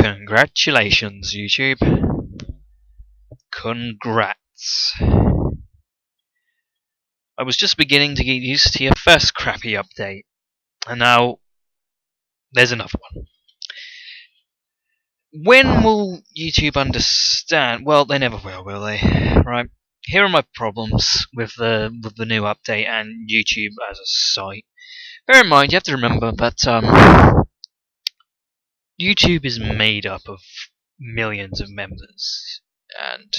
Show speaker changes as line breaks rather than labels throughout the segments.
Congratulations, YouTube. Congrats. I was just beginning to get used to your first crappy update, and now there's another one. When will YouTube understand? Well, they never will they? Right. Here are my problems with the new update and YouTube as a site. Bear in mind, you have to remember that YouTube is made up of millions of members, and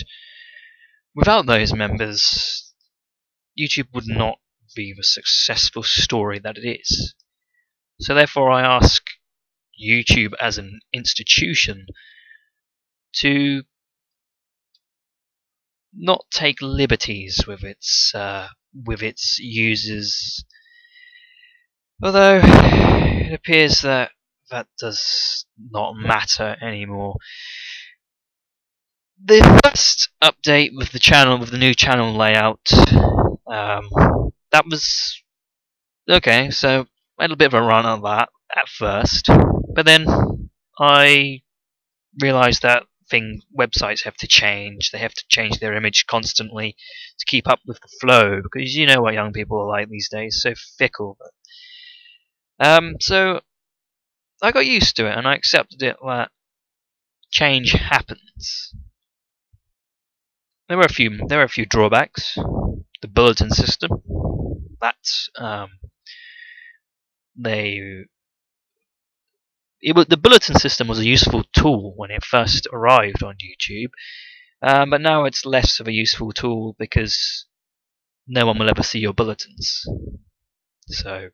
without those members, YouTube would not be the successful story that it is. So therefore I ask YouTube as an institution to not take liberties with its users, although it appears that does not matter anymore. The first update with the channel, with the new channel layout, that was okay. So I had a bit of a run on that at first, but then I realised that websites have to change. They have to change their image constantly to keep up with the flow, because you know what young people are like these days, so fickle. So I got used to it, and I accepted it that change happens. There were a few drawbacks. The bulletin system, the bulletin system was a useful tool when it first arrived on YouTube, but now it's less of a useful tool because no one will ever see your bulletins. So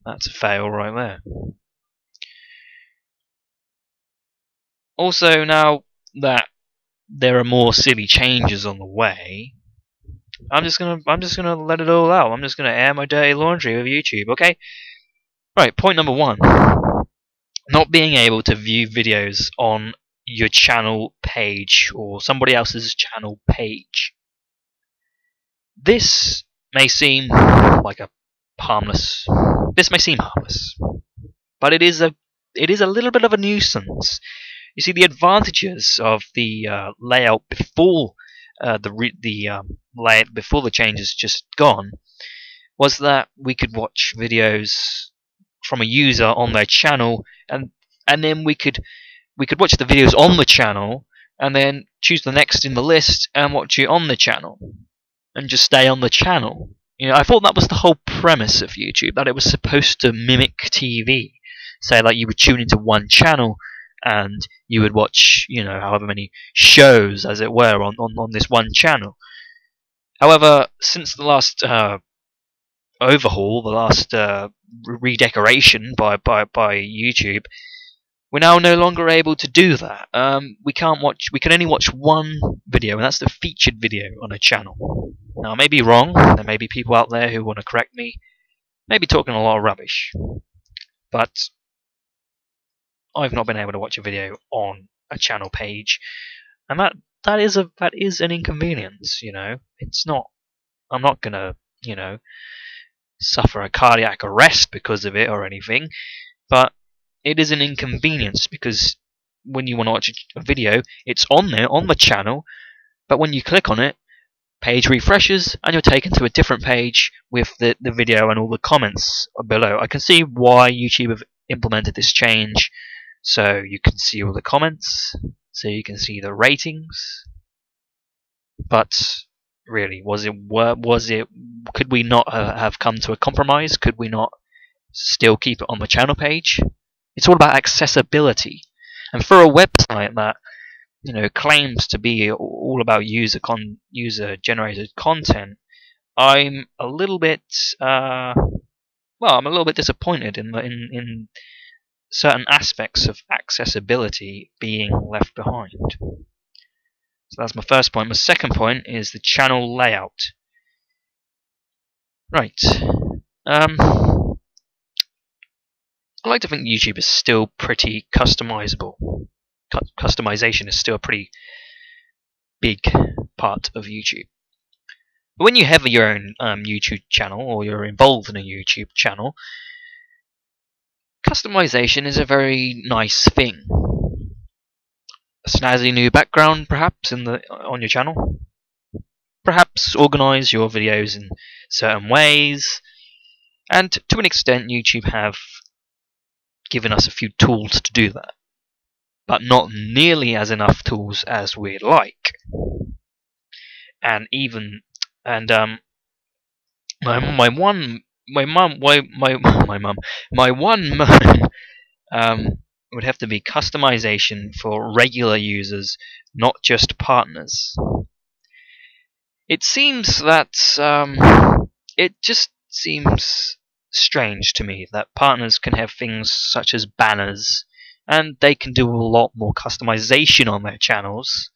that's a fail right there. Also, now that there are more silly changes on the way, I'm just gonna let it all out. I'm just gonna air my dirty laundry with YouTube, okay? Right, point number 1. Not being able to view videos on your channel page or somebody else's channel page. This may seem like harmless, but it is a little bit of a nuisance. You see, the advantages of the layout before layout before the changes just gone was that we could watch videos from a user on their channel, and then we could watch the videos on the channel and then choose the next in the list and watch it on the channel and just stay on the channel. You know, I thought that was the whole premise of YouTube, that it was supposed to mimic TV. Say, like, you would tune into one channel and you would watch, you know, however many shows, as it were, on this one channel. However, since the last overhaul, the last redecoration by YouTube, we're now no longer able to do that. We can only watch one video, and that's the featured video on a channel. Now, I may be wrong. There may be people out there who want to correct me. Maybe talking a lot of rubbish, but I've not been able to watch a video on a channel page, and that is an inconvenience. You know, it's not. I'm not gonna, you know, suffer a cardiac arrest because of it or anything, but it is an inconvenience because when you want to watch a video, it's on there on the channel, but when you click on it, page refreshes and you're taken to a different page with the video and all the comments below. I can see why YouTube have implemented this change, so you can see all the comments, so you can see the ratings. But really, could we not have come to a compromise? Could we not still keep it on the channel page? It's all about accessibility, and for a website that, you know, claims to be all about user generated content, I'm a little bit disappointed in certain aspects of accessibility being left behind. So that's my first point. My second point is the channel layout. Right. I like to think YouTube is still pretty customizable. Customization is still a pretty big part of YouTube. But when you have your own YouTube channel, or you're involved in a YouTube channel, Customization is a very nice thing. A snazzy new background, perhaps, on your channel. Perhaps organize your videos in certain ways. And to an extent, YouTube have given us a few tools to do that, but not nearly as enough tools as we'd like. And even my one would have to be customization for regular users, not just partners. It seems that it just seems strange to me that partners can have things such as banners, and they can do a lot more customization on their channels,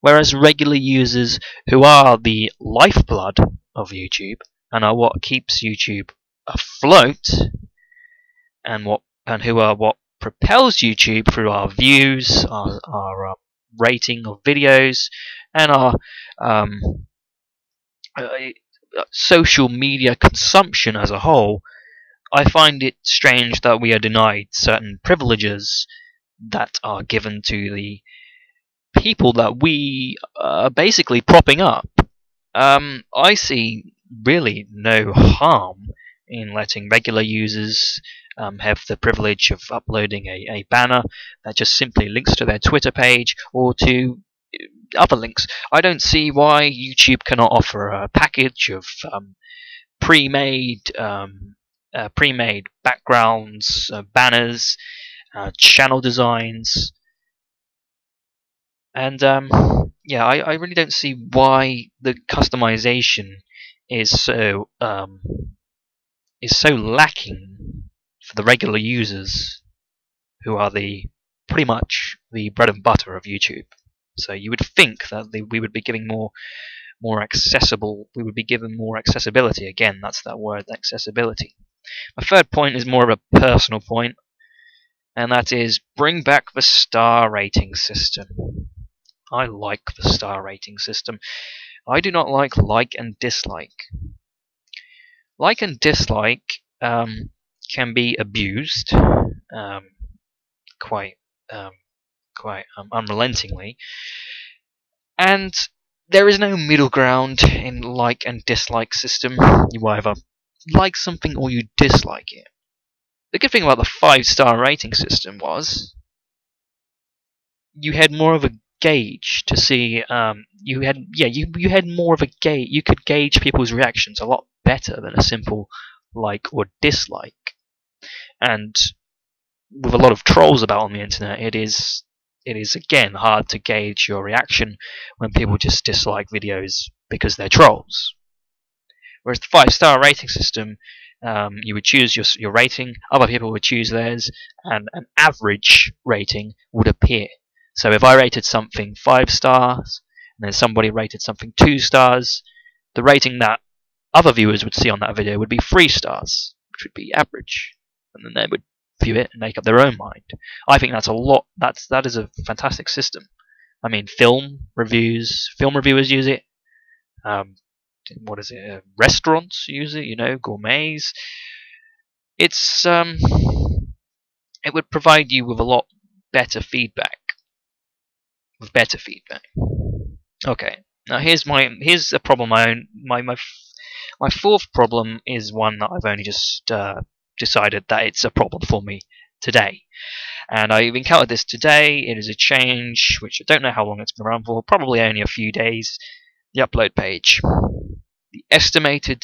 whereas regular users, who are the lifeblood of YouTube and are what keeps YouTube afloat, and who are what propels YouTube through our views, our rating of videos, and our social media consumption as a whole, I find it strange that we are denied certain privileges that are given to the people that we are basically propping up. I see really no harm in letting regular users have the privilege of uploading a banner that just simply links to their Twitter page or to other links. I don't see why YouTube cannot offer a package of pre-made backgrounds, banners, channel designs, and yeah, I really don't see why the customization is so lacking for the regular users, who are pretty much the bread and butter of YouTube. So you would think that we would be giving more accessible. We would be given more accessibility. Again, that's that word, accessibility. My third point is more of a personal point, and that is bring back the star rating system. I like the star rating system. I do not like and dislike. Like and dislike can be abused quite unrelentingly, and there is no middle ground in like and dislike system. You either like something or you dislike it. The good thing about the 5-star rating system was you had more of a gauge to see. You had more of a gauge. You could gauge people's reactions a lot better than a simple like or dislike. And with a lot of trolls about on the internet, it is again hard to gauge your reaction when people just dislike videos because they're trolls. Whereas the 5-star rating system, you would choose your rating, other people would choose theirs, and an average rating would appear. So if I rated something 5 stars, and then somebody rated something 2 stars, the rating that other viewers would see on that video would be 3 stars, which would be average, and then they would view it and make up their own mind. I think that's a lot. That is a fantastic system. I mean, film reviewers use it. What is it? Restaurants use it. You know, gourmets. It's it would provide you with a lot better feedback. Okay. Now here's a problem. My fourth problem is one that I've only just decided that it's a problem for me today, and I've encountered this today. It is a change which I don't know how long it's been around for, probably only a few days. The upload page. The estimated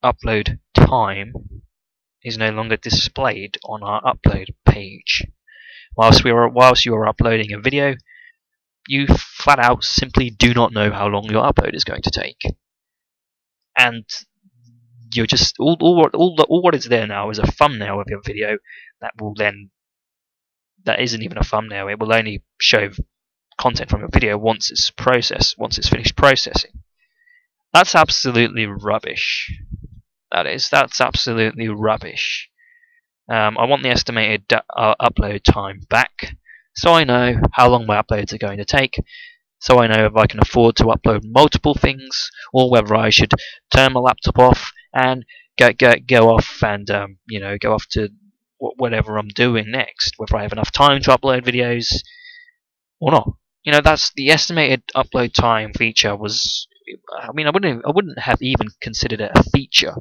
upload time is no longer displayed on our upload page. Whilst you are uploading a video, you flat out simply do not know how long your upload is going to take, and you're just all what is there now is a thumbnail of your video that isn't even a thumbnail. It will only show content from a video once it's finished processing. That's absolutely rubbish. That's absolutely rubbish. I want the estimated upload time back, so I know how long my uploads are going to take, so I know if I can afford to upload multiple things, or whether I should turn my laptop off and go off and go off to whatever I'm doing next, whether I have enough time to upload videos or not. You know, that's the estimated upload time feature was. I mean, I wouldn't have even considered it a feature,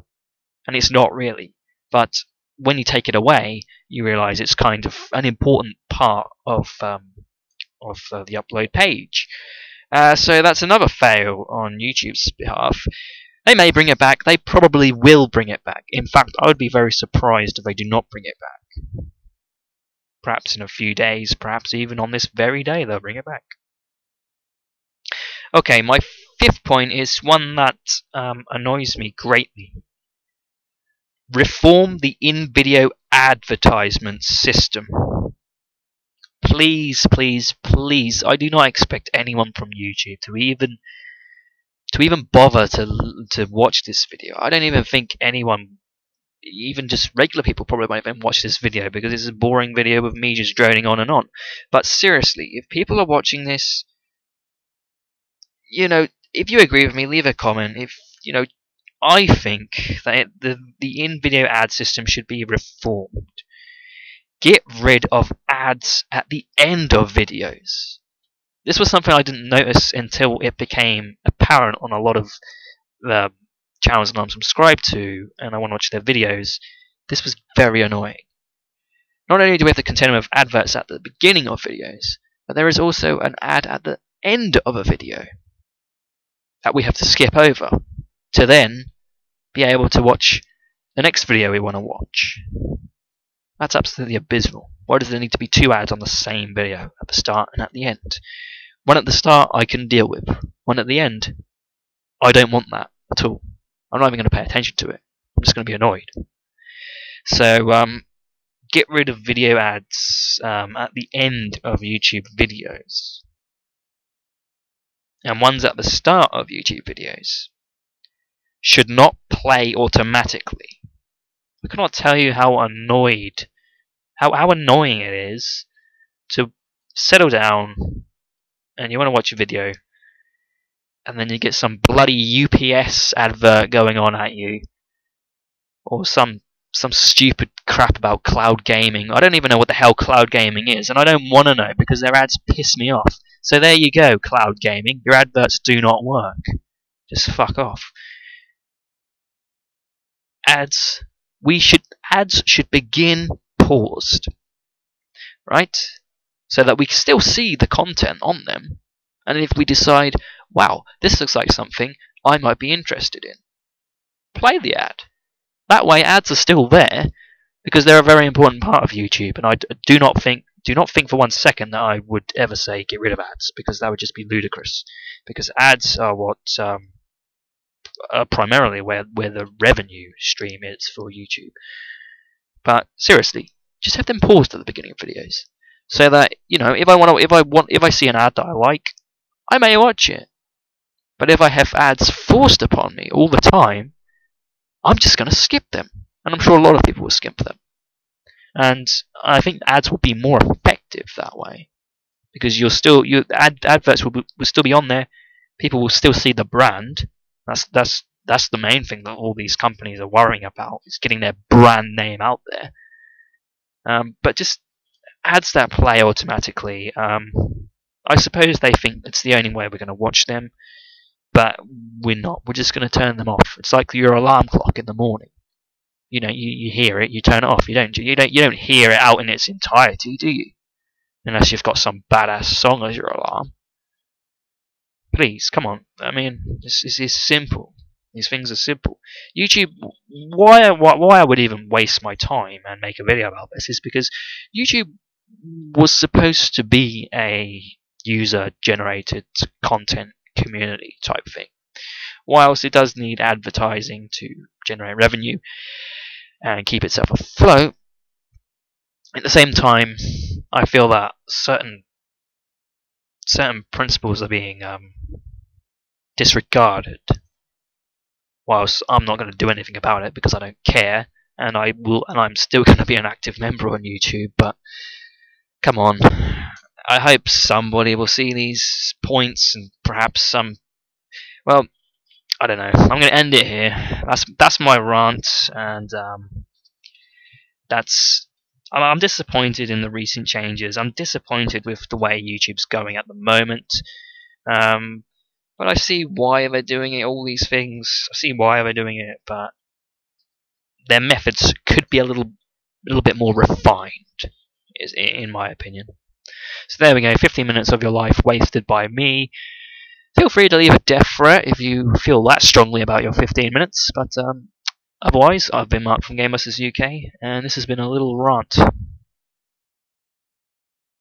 and it's not really. But when you take it away, you realise it's kind of an important part of the upload page. So that's another fail on YouTube's behalf. They may bring it back. They probably will bring it back. In fact, I would be very surprised if they do not bring it back. Perhaps in a few days, perhaps even on this very day, they'll bring it back. Okay, my fifth point is one that annoys me greatly. Reform the in-video advertisement system. Please, please, please. I do not expect anyone from YouTube to even bother to watch this video. I don't even think anyone, even just regular people, probably won't even watch this video because it's a boring video of me just droning on and on. But seriously, if people are watching this, you know, if you agree with me, leave a comment. If you know, I think that the in-video ad system should be reformed. Get rid of ads at the end of videos. This was something I didn't notice until it became apparent on a lot of the channels that I'm subscribed to, and I want to watch their videos. This was very annoying. Not only do we have the continuum of adverts at the beginning of videos, but there is also an ad at the end of a video that we have to skip over to then be able to watch the next video we want to watch. That's absolutely abysmal. Why does there need to be two ads on the same video at the start and at the end? One at the start I can deal with. One at the end, I don't want that at all. I'm not even going to pay attention to it. I'm just going to be annoyed. So get rid of video ads at the end of YouTube videos. And ones at the start of YouTube videos should not play automatically. I cannot tell you how annoying it is to settle down and you want to watch a video and then you get some bloody UPS advert going on at you, or some stupid crap about cloud gaming. I don't even know what the hell cloud gaming is, and I don't want to know because their ads piss me off. So there you go, cloud gaming. Your adverts do not work. Just fuck off. Ads should begin paused, right? So that we can still see the content on them, and if we decide, wow, this looks like something I might be interested in, play the ad. That way, ads are still there because they're a very important part of YouTube, and I do not think for 1 second that I would ever say get rid of ads, because that would just be ludicrous. Because ads are what primarily where the revenue stream is for YouTube. But seriously, just have them paused at the beginning of videos, so that if I see an ad that I like, I may watch it. But if I have ads forced upon me all the time, I'm just going to skip them, and I'm sure a lot of people will skip them. And I think ads will be more effective that way, because adverts will still be on there. People will still see the brand. That's the main thing that all these companies are worrying about, is getting their brand name out there. But just ads that play automatically, I suppose they think it's the only way we're going to watch them, but we're not. We're just going to turn them off. It's like your alarm clock in the morning. You know, you hear it, you turn it off. You don't hear it out in its entirety, do you? Unless you've got some badass song as your alarm. Please, come on. I mean, this is simple. These things are simple. YouTube, why I would even waste my time and make a video about this is because YouTube was supposed to be a user-generated content community type thing. Whilst it does need advertising to generate revenue and keep itself afloat, at the same time, I feel that certain principles are being disregarded. Whilst I'm not going to do anything about it because I don't care, and I'm still going to be an active member on YouTube. But come on, I hope somebody will see these points and perhaps some. Well, I don't know. I'm going to end it here. That's my rant, and that's I'm disappointed in the recent changes. I'm disappointed with the way YouTube's going at the moment. Um, but I see why they're doing it. All these things, I see why they're doing it, but their methods could be a little bit more refined, is in my opinion. So there we go. 15 minutes of your life wasted by me. Feel free to leave a death threat if you feel that strongly about your 15 minutes. But otherwise, I've been Mark from Game Busters UK, and this has been a little rant.